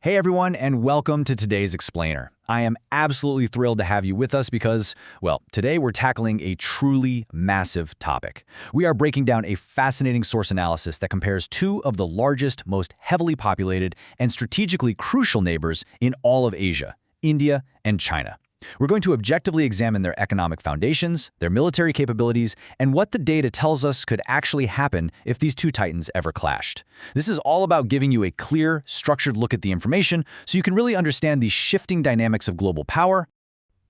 Hey everyone, and welcome to today's Explainer. I am absolutely thrilled to have you with us because, well, today we're tackling a truly massive topic. We are breaking down a fascinating source analysis that compares two of the largest, most heavily populated, and strategically crucial neighbors in all of Asia, India and China. We're going to objectively examine their economic foundations, their military capabilities, and what the data tells us could actually happen if these two titans ever clashed. This is all about giving you a clear, structured look at the information so you can really understand the shifting dynamics of global power.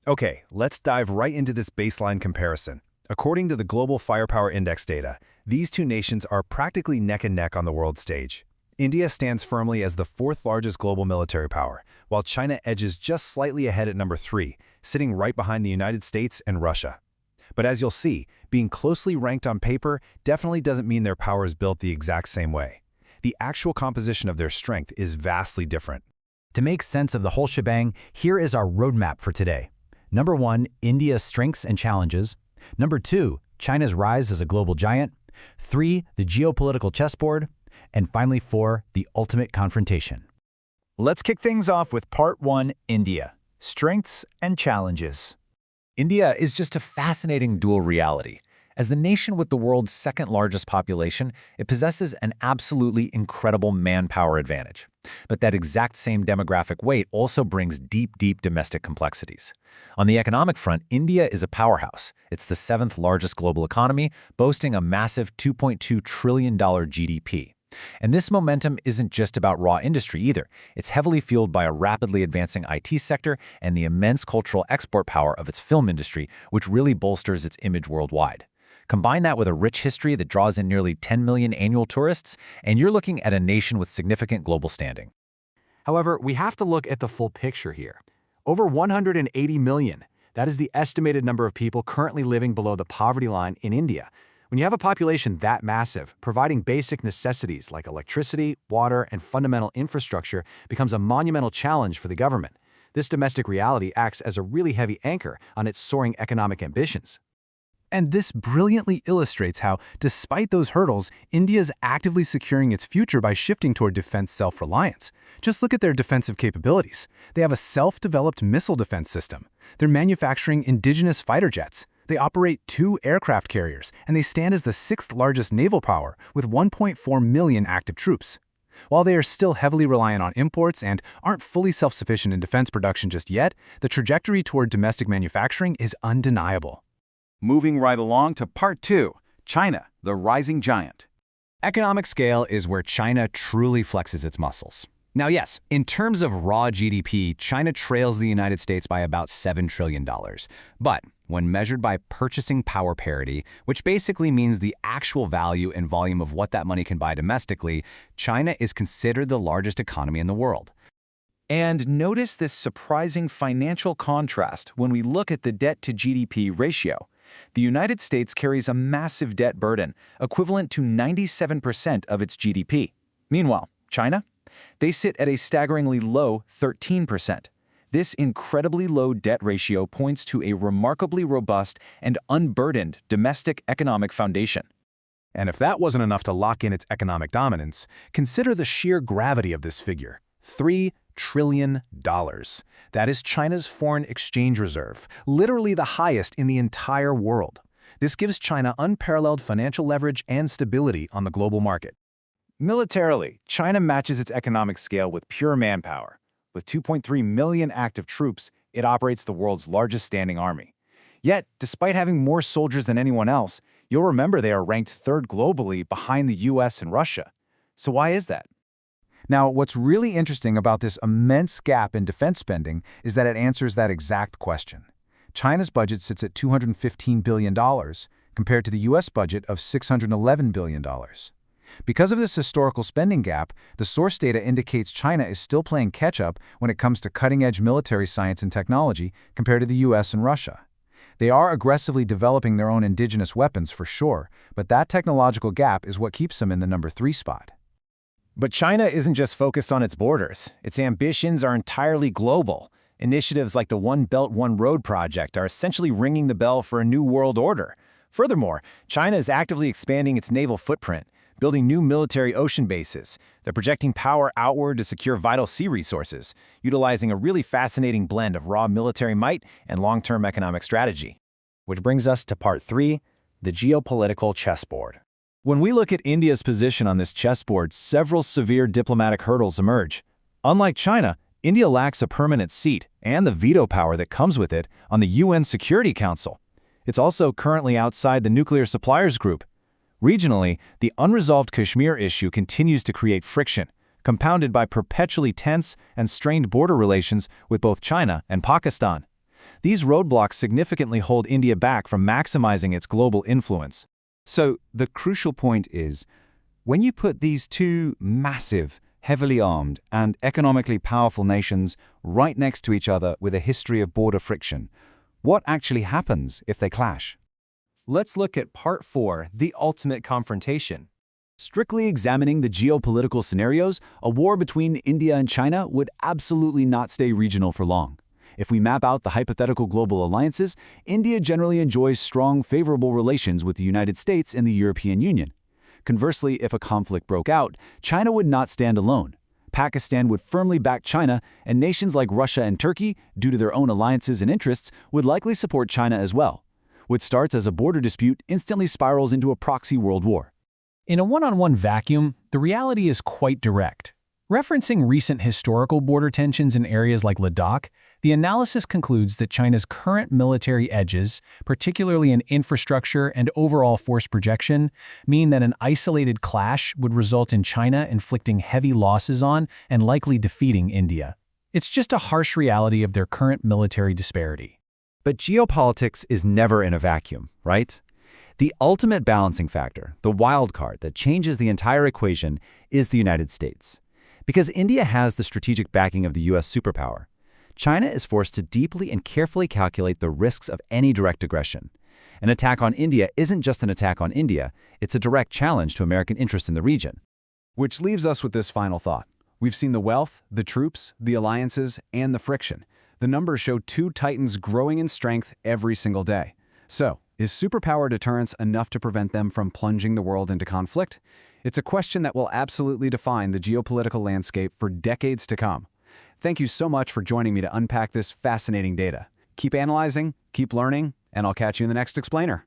Okay, let's dive right into this baseline comparison. According to the Global Firepower Index data, these two nations are practically neck and neck on the world stage. India stands firmly as the fourth largest global military power, while China edges just slightly ahead at number 3, sitting right behind the United States and Russia. But as you'll see, being closely ranked on paper definitely doesn't mean their power is built the exact same way. The actual composition of their strength is vastly different. To make sense of the whole shebang, here is our roadmap for today. Number 1, India's strengths and challenges. Number 2, China's rise as a global giant. 3, the geopolitical chessboard. And finally 4, the ultimate confrontation. Let's kick things off with Part 1, India. Strengths and challenges. India is just a fascinating dual reality. As the nation with the world's second largest population, it possesses an absolutely incredible manpower advantage. But that exact same demographic weight also brings deep domestic complexities. On the economic front, India is a powerhouse. It's the 7th largest global economy, boasting a massive $2.2 trillion GDP. And this momentum isn't just about raw industry either. It's heavily fueled by a rapidly advancing IT sector and the immense cultural export power of its film industry, which really bolsters its image worldwide. Combine that with a rich history that draws in nearly 10 million annual tourists, and you're looking at a nation with significant global standing. However, we have to look at the full picture here. Over 180 million. That is the estimated number of people currently living below the poverty line in India. When you have a population that massive, providing basic necessities like electricity, water, and fundamental infrastructure becomes a monumental challenge for the government. This domestic reality acts as a really heavy anchor on its soaring economic ambitions. And this brilliantly illustrates how, despite those hurdles, India is actively securing its future by shifting toward defense self-reliance. Just look at their defensive capabilities. They have a self-developed missile defense system. They're manufacturing indigenous fighter jets. They operate 2 aircraft carriers, and they stand as the 6th largest naval power with 1.4 million active troops. While they are still heavily reliant on imports and aren't fully self-sufficient in defense production just yet, the trajectory toward domestic manufacturing is undeniable. Moving right along to Part 2, China, the rising giant. Economic scale is where China truly flexes its muscles. Now yes, in terms of raw GDP, China trails the United States by about $7 trillion. But when measured by purchasing power parity, which basically means the actual value and volume of what that money can buy domestically, China is considered the largest economy in the world. And notice this surprising financial contrast when we look at the debt-to-GDP ratio. The United States carries a massive debt burden, equivalent to 97% of its GDP. Meanwhile, China? They sit at a staggeringly low 13%. This incredibly low debt ratio points to a remarkably robust and unburdened domestic economic foundation. And if that wasn't enough to lock in its economic dominance, consider the sheer gravity of this figure. $3 trillion. That is China's foreign exchange reserve, literally the highest in the entire world. This gives China unparalleled financial leverage and stability on the global market. Militarily, China matches its economic scale with pure manpower. With 2.3 million active troops, it operates the world's largest standing army. Yet, despite having more soldiers than anyone else, you'll remember they are ranked 3rd globally behind the US and Russia. So why is that? Now, what's really interesting about this immense gap in defense spending is that it answers that exact question. China's budget sits at $215 billion, compared to the US budget of $611 billion. Because of this historical spending gap, the source data indicates China is still playing catch-up when it comes to cutting-edge military science and technology compared to the US and Russia. They are aggressively developing their own indigenous weapons for sure, but that technological gap is what keeps them in the number 3 spot. But China isn't just focused on its borders. Its ambitions are entirely global. Initiatives like the One Belt, One Road project are essentially ringing the bell for a new world order. Furthermore, China is actively expanding its naval footprint, building new military ocean bases. They're projecting power outward to secure vital sea resources, utilizing a really fascinating blend of raw military might and long-term economic strategy. Which brings us to part 3, the geopolitical chessboard. When we look at India's position on this chessboard, several severe diplomatic hurdles emerge. Unlike China, India lacks a permanent seat and the veto power that comes with it on the UN Security Council. It's also currently outside the nuclear suppliers group. Regionally, the unresolved Kashmir issue continues to create friction, compounded by perpetually tense and strained border relations with both China and Pakistan. These roadblocks significantly hold India back from maximizing its global influence. So the crucial point is, when you put these two massive, heavily armed, and economically powerful nations right next to each other with a history of border friction, what actually happens if they clash? Let's look at part 4, the ultimate confrontation. Strictly examining the geopolitical scenarios, a war between India and China would absolutely not stay regional for long. If we map out the hypothetical global alliances, India generally enjoys strong, favorable relations with the United States and the European Union. Conversely, if a conflict broke out, China would not stand alone. Pakistan would firmly back China, and nations like Russia and Turkey, due to their own alliances and interests, would likely support China as well. What starts as a border dispute instantly spirals into a proxy world war. In a one-on-one vacuum, the reality is quite direct. Referencing recent historical border tensions in areas like Ladakh, the analysis concludes that China's current military edges, particularly in infrastructure and overall force projection, mean that an isolated clash would result in China inflicting heavy losses on and likely defeating India. It's just a harsh reality of their current military disparity. But geopolitics is never in a vacuum, right? The ultimate balancing factor, the wild card that changes the entire equation, is the United States. Because India has the strategic backing of the US superpower, China is forced to deeply and carefully calculate the risks of any direct aggression. An attack on India isn't just an attack on India, it's a direct challenge to American interests in the region. Which leaves us with this final thought. We've seen the wealth, the troops, the alliances, and the friction. The numbers show two titans growing in strength every single day. So, is superpower deterrence enough to prevent them from plunging the world into conflict? It's a question that will absolutely define the geopolitical landscape for decades to come. Thank you so much for joining me to unpack this fascinating data. Keep analyzing, keep learning, and I'll catch you in the next explainer.